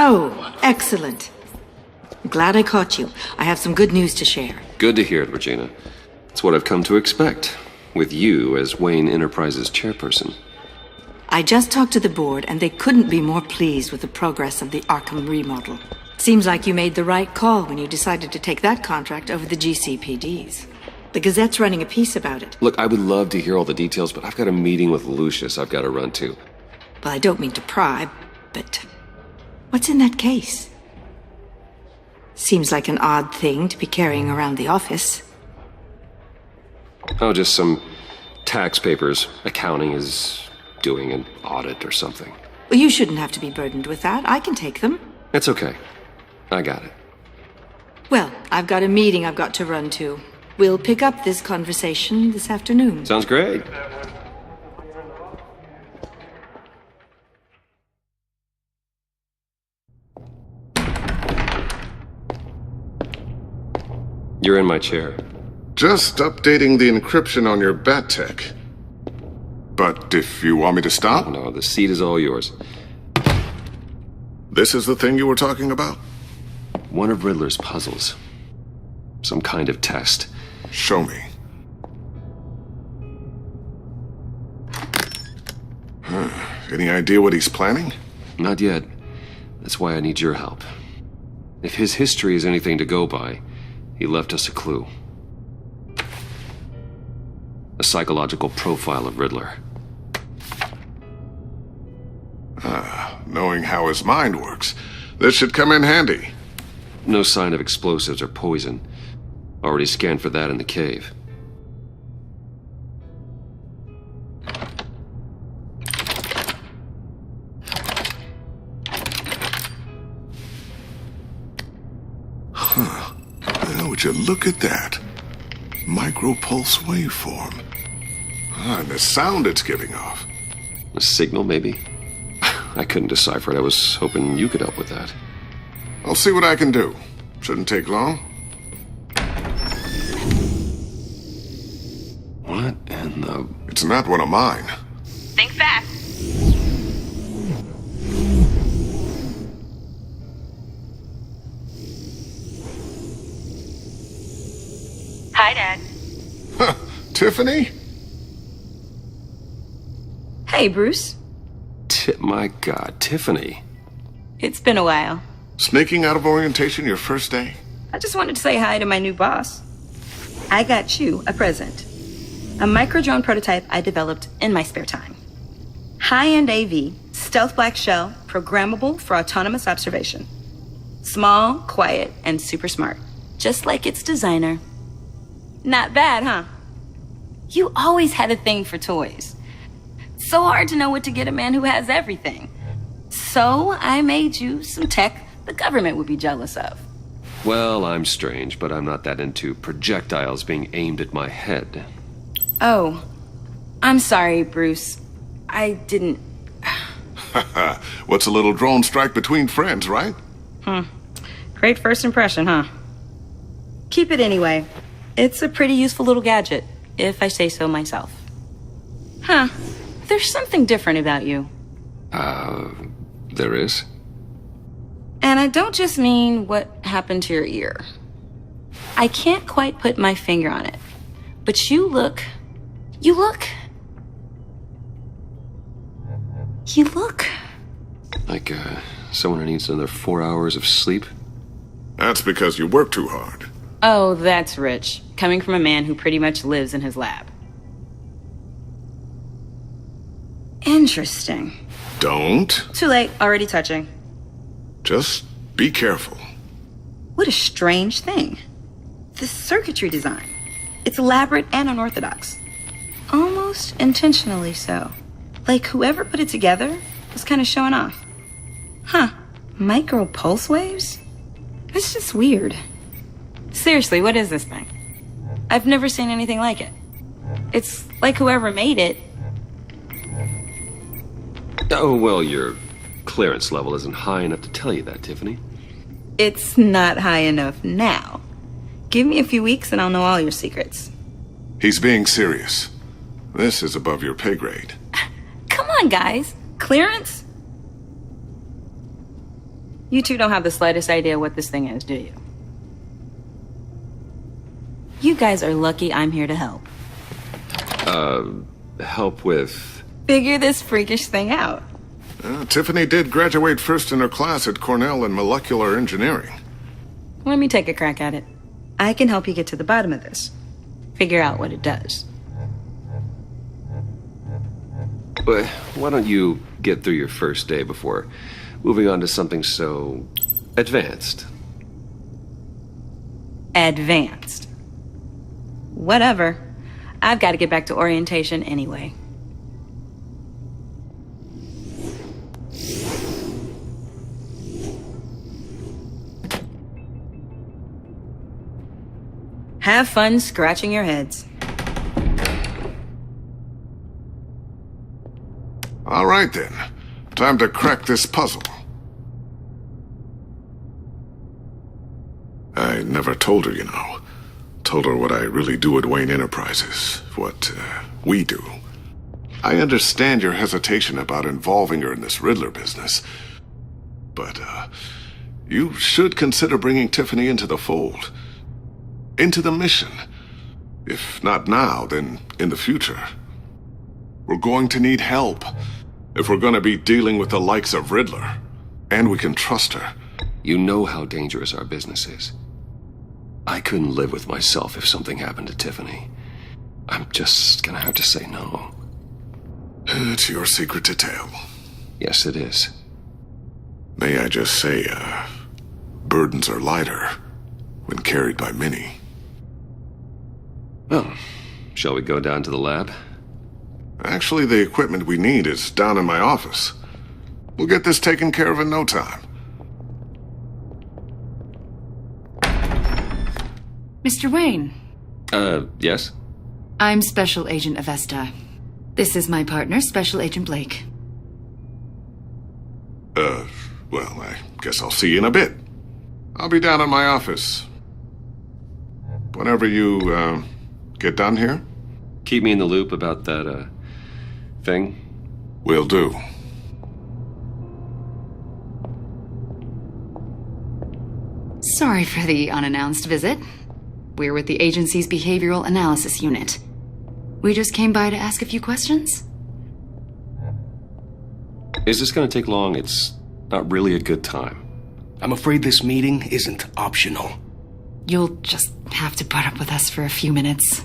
Oh, excellent. I'm glad I caught you. I have some good news to share. Good to hear it, Regina. It's what I've come to expect, with you as Wayne Enterprises chairperson. I just talked to the board, and they couldn't be more pleased with the progress of the Arkham remodel. Seems like you made the right call when you decided to take that contract over the GCPD's. The Gazette's running a piece about it. Look, I would love to hear all the details, but I've got a meeting with Lucius I've got to run to. Well, I don't mean to pry, but what's in that case? Seems like an odd thing to be carrying around the office. Oh, just some tax papers. Accounting is doing an audit or something. Well, you shouldn't have to be burdened with that. I can take them. It's okay. I got it. Well, I've got a meeting I've got to run to. We'll pick up this conversation this afternoon. Sounds great. You're in my chair. Just updating the encryption on your bat tech. But if you want me to stop... No, the seat is all yours. This is the thing you were talking about? One of Riddler's puzzles. Some kind of test. Show me. Any idea what he's planning? Not yet. That's why I need your help. If his history is anything to go by, he left us a clue. A psychological profile of Riddler. Knowing how his mind works, this should come in handy. No sign of explosives or poison. Already scanned for that in the cave. Well, would you look at that? Micro-pulse waveform. And the sound it's giving off. A signal, maybe? I couldn't decipher it. I was hoping you could help with that. I'll see what I can do. Shouldn't take long. What in the... It's not one of mine. Think fast. Hi, Dad. Huh, Tiffany? Hey, Bruce. My God, Tiffany. It's been a while. Sneaking out of orientation your first day? I just wanted to say hi to my new boss. I got you a present. A micro-drone prototype I developed in my spare time. High-end AV, stealth black shell, programmable for autonomous observation. Small, quiet, and super smart. Just like its designer. Not bad, huh? You always had a thing for toys. So hard to know what to get a man who has everything. So I made you some tech the government would be jealous of. Well, I'm strange, but I'm not that into projectiles being aimed at my head. Oh, I'm sorry, Bruce. I didn't... What's a little drone strike between friends, right? Great first impression, huh? Keep it anyway. It's a pretty useful little gadget, if I say so myself. Huh. There's something different about you. There is? And I don't just mean what happened to your ear. I can't quite put my finger on it. But you look... Like, someone who needs another 4 hours of sleep? That's because you work too hard. Oh, that's rich. Coming from a man who pretty much lives in his lab. Interesting. Don't. Too late. Already touching. Just be careful. What a strange thing. This circuitry design. It's elaborate and unorthodox. Almost intentionally so. Like whoever put it together was kind of showing off. Huh. Micro pulse waves? That's just weird. Seriously, what is this thing? I've never seen anything like it. It's like whoever made it... Oh, well, your clearance level isn't high enough to tell you that, Tiffany. It's not high enough now. Give me a few weeks and I'll know all your secrets. He's being serious. This is above your pay grade. Come on, guys. Clearance? You two don't have the slightest idea what this thing is, do you? You guys are lucky I'm here to help. Help with... Figure this freakish thing out. Tiffany did graduate first in her class at Cornell in molecular engineering. Let me take a crack at it. I can help you get to the bottom of this. Figure out what it does. Why don't you get through your first day before moving on to something so... advanced? Advanced. Whatever. I've got to get back to orientation anyway. Have fun scratching your heads. All right, then. Time to crack this puzzle. I never told her, you know. Told her what I really do at Wayne Enterprises. What, we do. I understand your hesitation about involving her in this Riddler business. But, you should consider bringing Tiffany into the fold. Into the mission. If not now, then in the future. We're going to need help. If we're going to be dealing with the likes of Riddler. And we can trust her. You know how dangerous our business is. I couldn't live with myself if something happened to Tiffany. I'm just gonna have to say no. It's your secret to tell. Yes, it is. May I just say, burdens are lighter when carried by many. Well, shall we go down to the lab? Actually, the equipment we need is down in my office. We'll get this taken care of in no time. Mr. Wayne. Yes? I'm Special Agent Avesta. This is my partner, Special Agent Blake. Well, I guess I'll see you in a bit. I'll be down in my office. Whenever you, get done here? Keep me in the loop about that, thing? Will do. Sorry for the unannounced visit. We're with the agency's Behavioral Analysis Unit. We just came by to ask a few questions. Is this gonna take long? It's not really a good time. I'm afraid this meeting isn't optional. You'll just have to put up with us for a few minutes.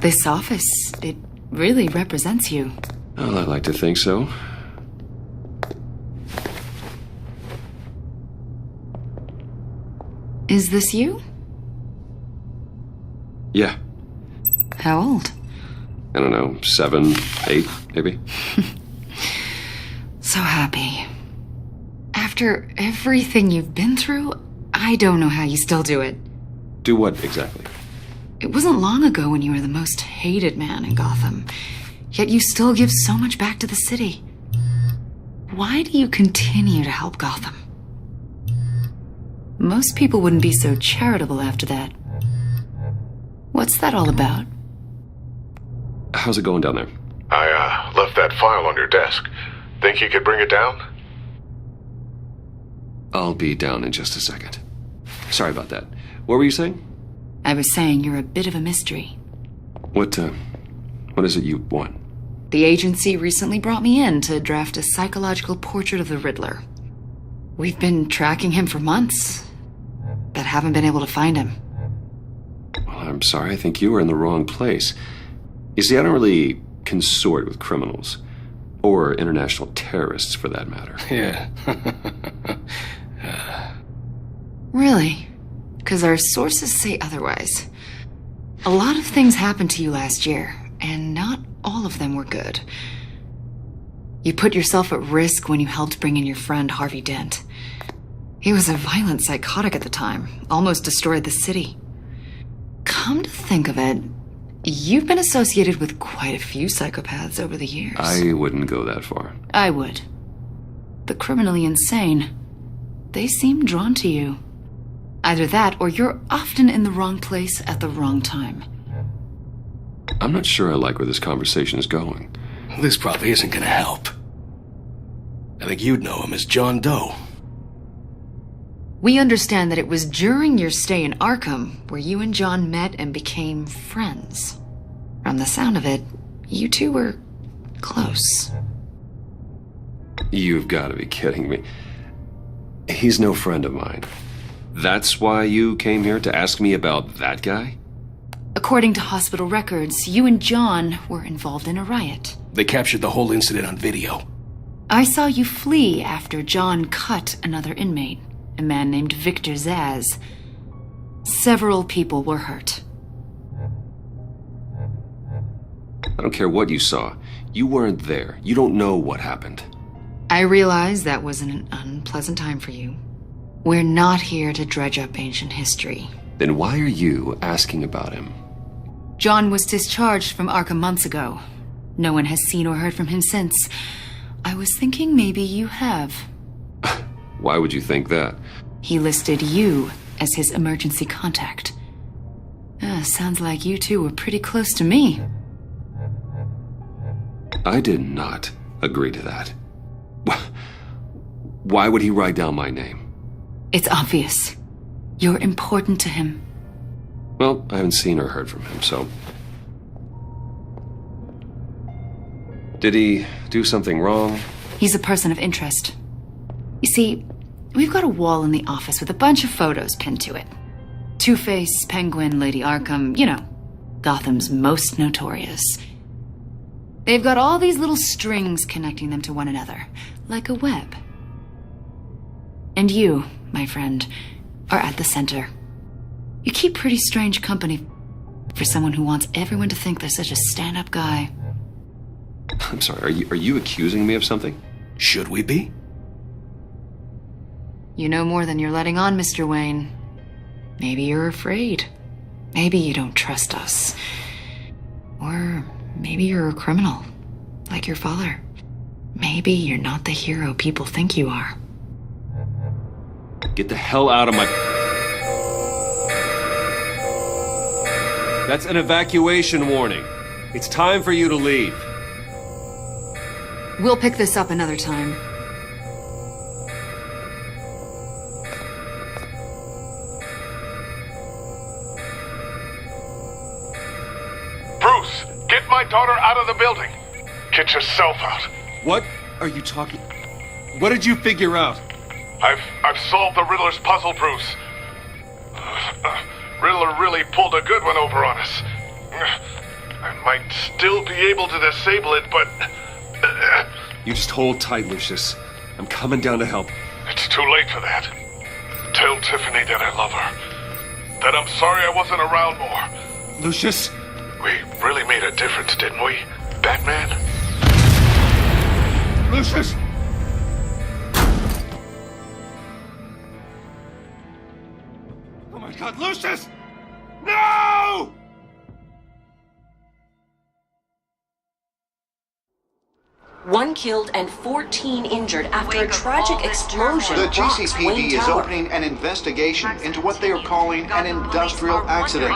This office, it really represents you. Well, I'd like to think so. Is this you? Yeah. How old? I don't know, 7, 8, maybe? So happy. After everything you've been through, I don't know how you still do it. Do what exactly? It wasn't long ago when you were the most hated man in Gotham, yet you still give so much back to the city. Why do you continue to help Gotham? Most people wouldn't be so charitable after that. What's that all about? How's it going down there? I, left that file on your desk. Think you could bring it down? I'll be down in just a second. Sorry about that. What were you saying? I was saying you're a bit of a mystery. What is it you want? The agency recently brought me in to draft a psychological portrait of the Riddler. We've been tracking him for months, but haven't been able to find him. Well, I'm sorry, I think you were in the wrong place. You see, I don't really consort with criminals. Or international terrorists, for that matter. Yeah. Really? Because our sources say otherwise. A lot of things happened to you last year, and not all of them were good. You put yourself at risk when you helped bring in your friend Harvey Dent. He was a violent psychotic at the time, almost destroyed the city. Come to think of it, you've been associated with quite a few psychopaths over the years. I wouldn't go that far. I would. The criminally insane, they seem drawn to you. Either that, or you're often in the wrong place at the wrong time. I'm not sure I like where this conversation is going. This probably isn't gonna help. I think you'd know him as John Doe. We understand that it was during your stay in Arkham where you and John met and became friends. From the sound of it, you two were close. You've got to be kidding me. He's no friend of mine. That's why you came here to ask me about that guy? According to hospital records, you and John were involved in a riot. They captured the whole incident on video. I saw you flee after John cut another inmate, a man named Victor Zaz. Several people were hurt. I don't care what you saw. You weren't there. You don't know what happened. I realize that was an unpleasant time for you. We're not here to dredge up ancient history. Then why are you asking about him? John was discharged from Arkham months ago. No one has seen or heard from him since. I was thinking maybe you have. Why would you think that? He listed you as his emergency contact. Sounds like you two were pretty close to me. I did not agree to that. Why would he write down my name? It's obvious. You're important to him. Well, I haven't seen or heard from him, so... Did he do something wrong? He's a person of interest. You see, we've got a wall in the office with a bunch of photos pinned to it. Two-Face, Penguin, Lady Arkham, you know, Gotham's most notorious. They've got all these little strings connecting them to one another, like a web. And you, my friend, are at the center. You keep pretty strange company for someone who wants everyone to think they're such a stand-up guy. I'm sorry, are you accusing me of something? Should we be? You know more than you're letting on, Mr. Wayne. Maybe you're afraid. Maybe you don't trust us. Or maybe you're a criminal, like your father. Maybe you're not the hero people think you are. Get the hell out of my... That's an evacuation warning. It's time for you to leave. We'll pick this up another time. Bruce, get my daughter out of the building. Get yourself out. What are you talking... What did you figure out? I've solved the Riddler's puzzle, Bruce. Riddler really pulled a good one over on us. I might still be able to disable it, but... You just hold tight, Lucius. I'm coming down to help. It's too late for that. Tell Tiffany that I love her. That I'm sorry I wasn't around more. Lucius? We really made a difference, didn't we, Batman? Lucius! Oh my God, Lucius! No! One killed and 14 injured after a tragic explosion. The rocks GCPD Wayne is Tower. opening an investigation into what they are calling an industrial accident.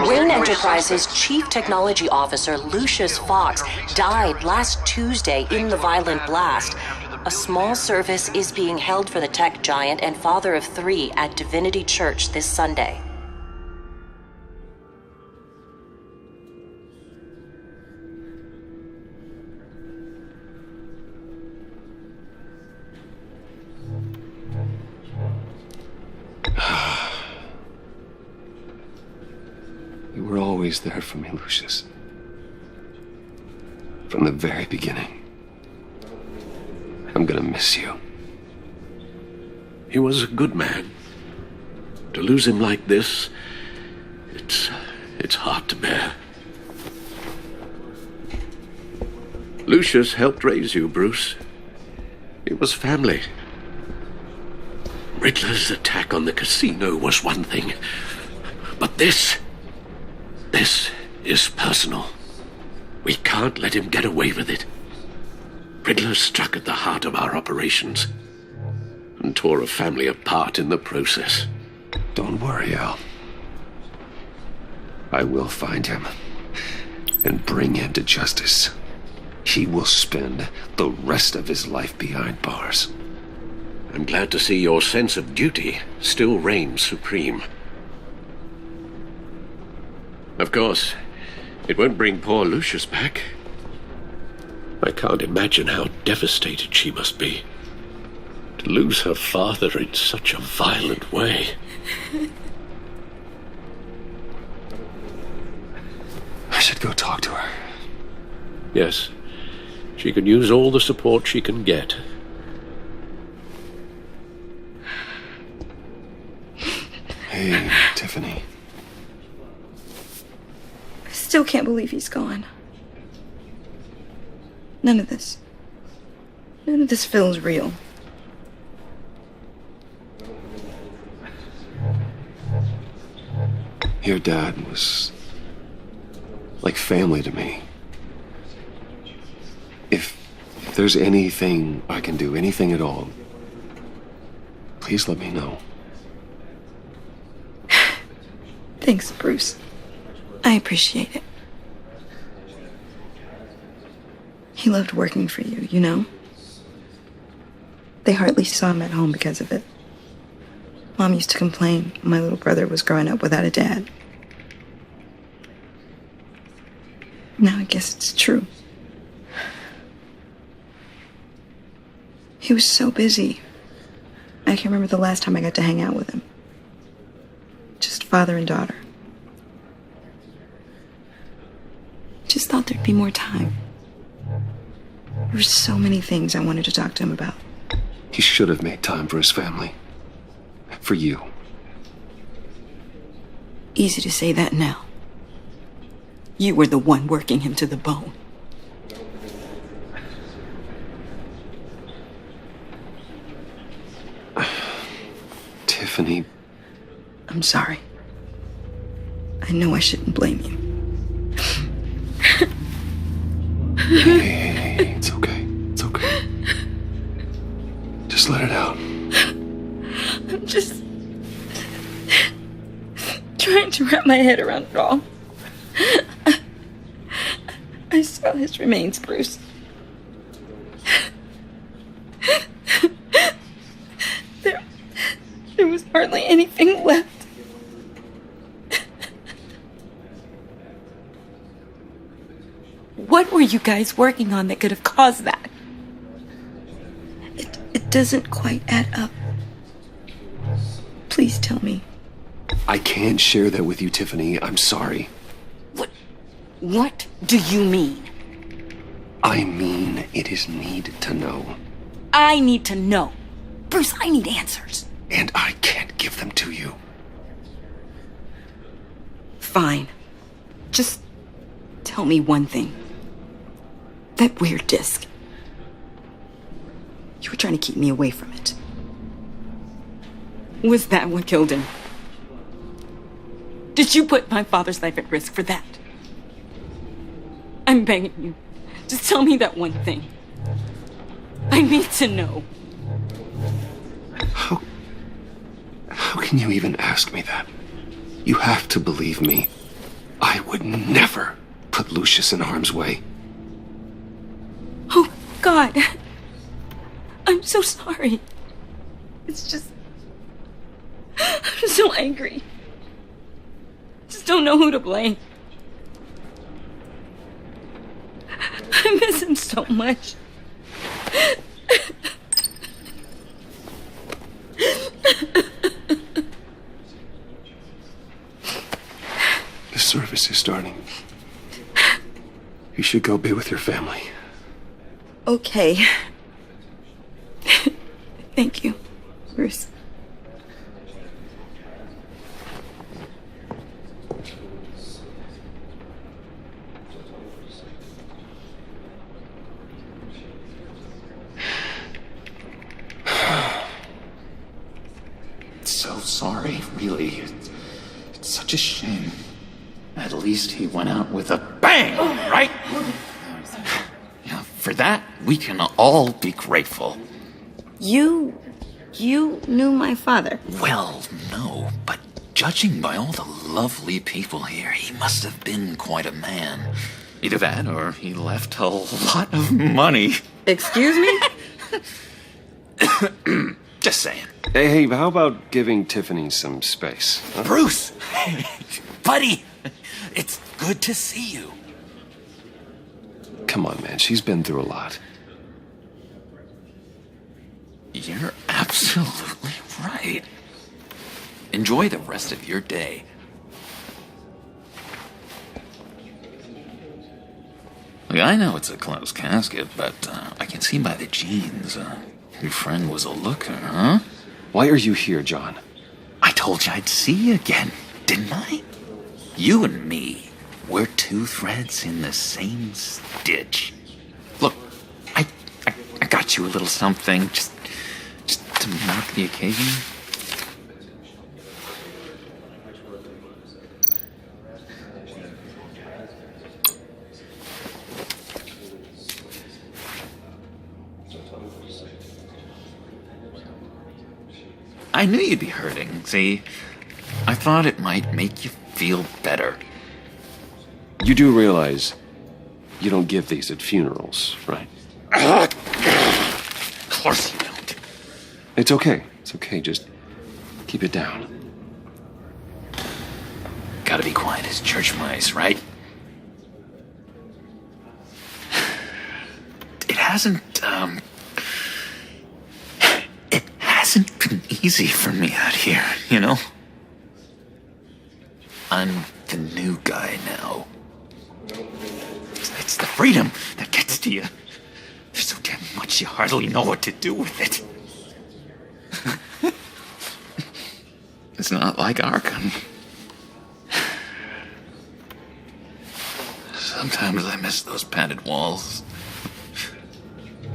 Wayne Enterprises' Chief Technology Officer Lucius Fox died last Tuesday in the violent blast. A small service is being held for the tech giant and father of 3 at Divinity Church this Sunday. You were always there for me, Lucius. From the very beginning. I'm gonna miss you. He was a good man. To lose him like this, it's hard to bear. Lucius helped raise you, Bruce. It was family. Riddler's attack on the casino was one thing, but this is personal. We can't let him get away with it. Riddler struck at the heart of our operations and tore a family apart in the process. Don't worry, Al. I will find him and bring him to justice. He will spend the rest of his life behind bars. I'm glad to see your sense of duty still reigns supreme. Of course, it won't bring poor Lucius back. I can't imagine how devastated she must be. To lose her father in such a violent way. I should go talk to her. Yes, she can use all the support she can get. Hey, Tiffany. I still can't believe he's gone. None of this feels real. Your dad was like family to me. If there's anything I can do, anything at all, please let me know. Thanks, Bruce. I appreciate it. He loved working for you, you know? They hardly saw him at home because of it. Mom used to complain my little brother was growing up without a dad. Now I guess it's true. He was so busy. I can't remember the last time I got to hang out with him. Just father and daughter. Just thought there'd be more time. There were so many things I wanted to talk to him about. He should have made time for his family. For you. Easy to say that now. You were the one working him to the bone. Tiffany. I'm sorry. I know I shouldn't blame you. Hey, it's okay. It's okay. Just let it out. I'm just trying to wrap my head around it all. I saw his remains, Bruce. There was hardly anything left. What were you guys working on that could have caused that? It doesn't quite add up. Please tell me. I can't share that with you, Tiffany. I'm sorry. What do you mean? I mean, it is need to know. I need to know. Bruce, I need answers. And I can't give them to you. Fine. Just tell me one thing. That weird disc. You were trying to keep me away from it. Was that what killed him? Did you put my father's life at risk for that? I'm begging you. Just tell me that one thing. I need to know. How can you even ask me that? You have to believe me. I would never put Lucius in harm's way. Oh, God. I'm so sorry. It's just... I'm so angry. Just don't know who to blame. I miss him so much. The service is starting. You should go be with your family. Okay. Thank you, Bruce. So sorry, really. It's such a shame. At least he went out with a bang, right? Yeah, for that, we can all be grateful. You you knew my father. Well, no, but judging by all the lovely people here, he must have been quite a man. Either that or he left a lot of money. Excuse me? Just saying. Hey, how about giving Tiffany some space? Huh? Bruce! Buddy! It's good to see you. Come on, man. She's been through a lot. You're absolutely right. Enjoy the rest of your day. Look, I know it's a closed casket, but I can see by the jeans. Your friend was a looker, huh? Why are you here, John? I told you I'd see you again, didn't I? You and me, we're two threads in the same stitch. Look, I got you a little something, just to mark the occasion. I knew you'd be hurting, see? I thought it might make you feel better. You do realize you don't give these at funerals, right? Of course you don't. It's okay. It's okay. Just keep it down. Gotta be quiet as church mice, right? It hasn't been easy for me out here, you know? I'm the new guy now. It's the freedom that gets to you. There's so damn much you hardly know what to do with it. It's not like Arkham. Sometimes I miss those padded walls.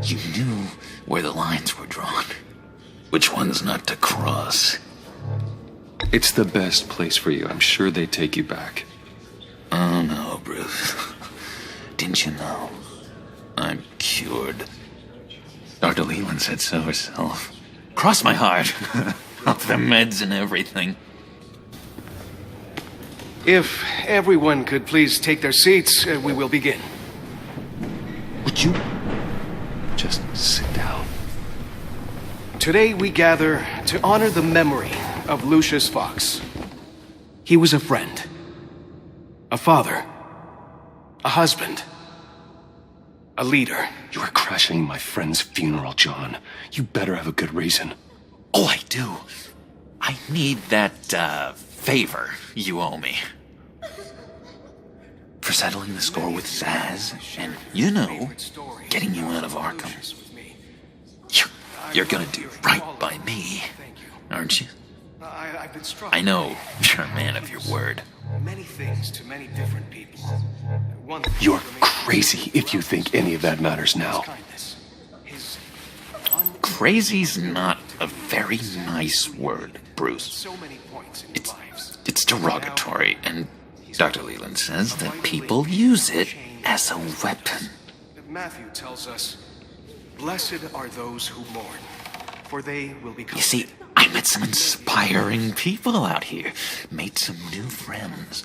You knew where the lines were drawn. Which one's not to cross? It's the best place for you. I'm sure they take you back. Oh, no, Bruce. Didn't you know? I'm cured. Dr. Leland said so herself. Cross my heart. Off the meds and everything. If everyone could please take their seats, we will begin. Would you just sit down? Today we gather to honor the memory of Lucius Fox. He was a friend, a father, a husband, a leader. You are crashing my friend's funeral, John. You better have a good reason. Oh, I do. I need that, favor you owe me. For settling the score with Zaz, and, you know, getting you out of Arkham. You're gonna do right by me, aren't you? I know you're a man of your word. Many things to many different people. You're crazy if you think any of that matters now. Crazy's not a very nice word, Bruce. It's derogatory, and Dr. Leland says that people use it as a weapon. Matthew tells us, "Blessed are those who mourn, for they will be comforted." You see, I met some inspiring people out here. Made some new friends.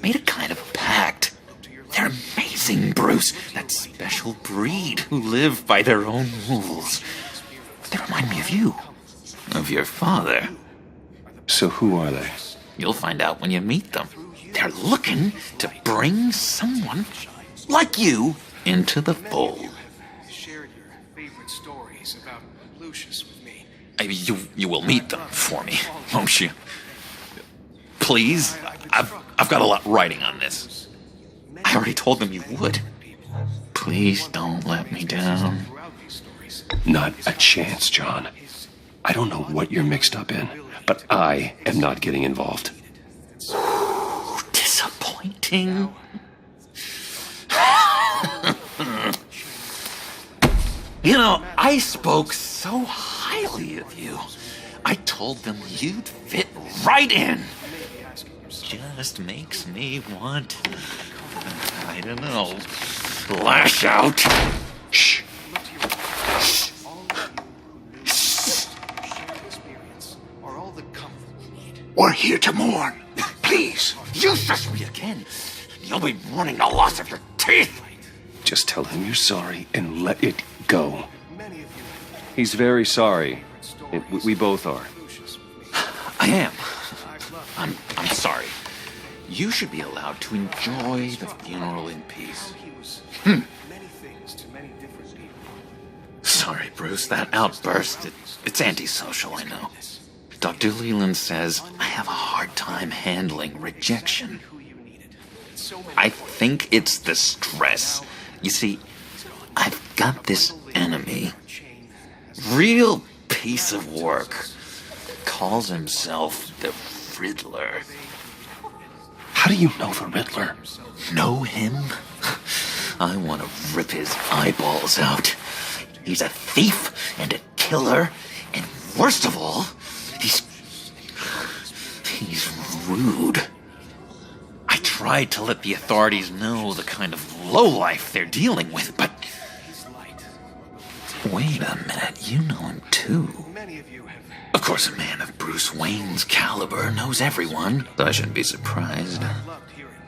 Made a kind of pact. They're amazing, Bruce. That special breed who live by their own rules. They remind me of you. Of your father. So who are they? You'll find out when you meet them. They're looking to bring someone like you into the fold. Shared your favorite stories about Lucius with me. You will meet them for me, won't you? Please? I've got a lot writing on this. I already told them you would. Please don't let me down. Not a chance, John. I don't know what you're mixed up in, but I am not getting involved. Disappointing. You know, I spoke so highly of you. I told them you'd fit right in. Just makes me want to, I don't know, lash out. Shh. We're here to mourn. Please, you shush me again. You'll be mourning the loss of your teeth. Just tell him you're sorry and let it go. He's very sorry. And we both are. I am. I'm sorry. You should be allowed to enjoy the funeral in peace. Sorry, Bruce, that outburst, it's antisocial, I know. Dr. Leland says I have a hard time handling rejection. I think it's the stress. You see, I've got this enemy. Real piece of work. Calls himself the Riddler. How do you know the Riddler? Know him? I want to rip his eyeballs out. He's a thief and a killer, and worst of all, he's rude. I tried to let the authorities know the kind of lowlife they're dealing with, but... Wait a minute, you know him too. Of course, a man of Bruce Wayne's caliber knows everyone, so I shouldn't be surprised.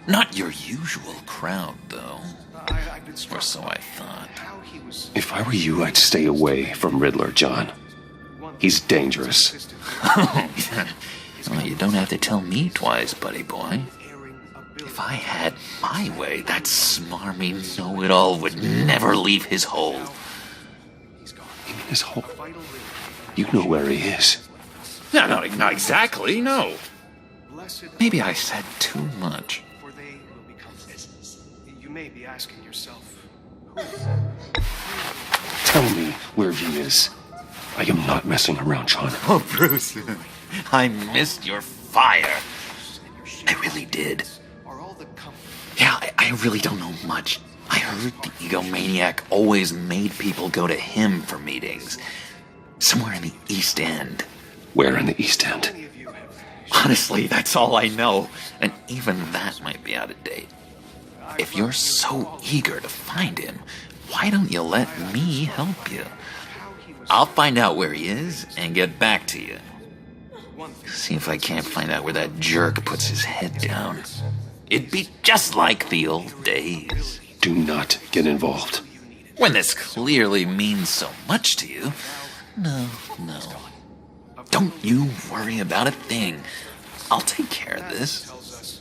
Not your usual crowd, though. Or so I thought. If I were you, I'd stay away from Riddler, John. He's dangerous. Well, you don't have to tell me twice, buddy boy. If I had my way, that smarmy know-it-all would never leave his hole. You mean his hole? You know where he is. No, not exactly, no. Maybe I said too much. You may be asking yourself, Tell me where he is. I am not messing around, John. Oh, Bruce, I missed your fire. I really did. Yeah, I really don't know much. I heard the egomaniac always made people go to him for meetings. Somewhere in the East End. Where in the East End? Honestly, that's all I know. And even that might be out of date. If you're so eager to find him, why don't you let me help you? I'll find out where he is and get back to you. See if I can't find out where that jerk puts his head down. It'd be just like the old days. Do not get involved. When this clearly means so much to you. No. Don't you worry about a thing. I'll take care of this.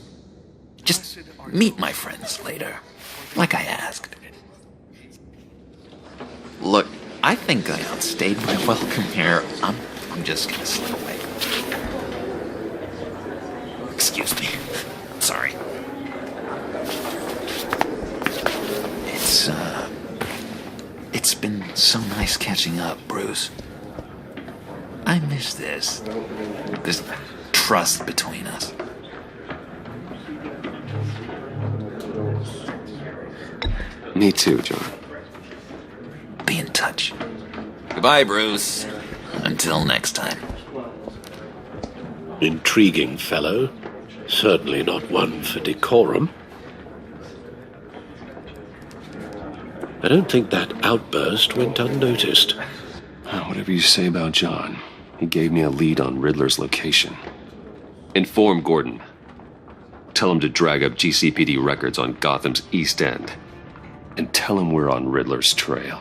Just meet my friends later, like I asked. Look, I think I outstayed my welcome here. I'm just gonna slip away. Excuse me. Sorry. It's been so nice catching up, Bruce. I miss this trust between us. Me too, John. Be in touch. Goodbye, Bruce. Until next time. Intriguing fellow. Certainly not one for decorum. I don't think that outburst went unnoticed. Whatever you say about John, he gave me a lead on Riddler's location. Inform Gordon. Tell him to drag up GCPD records on Gotham's East End. And tell him we're on Riddler's trail.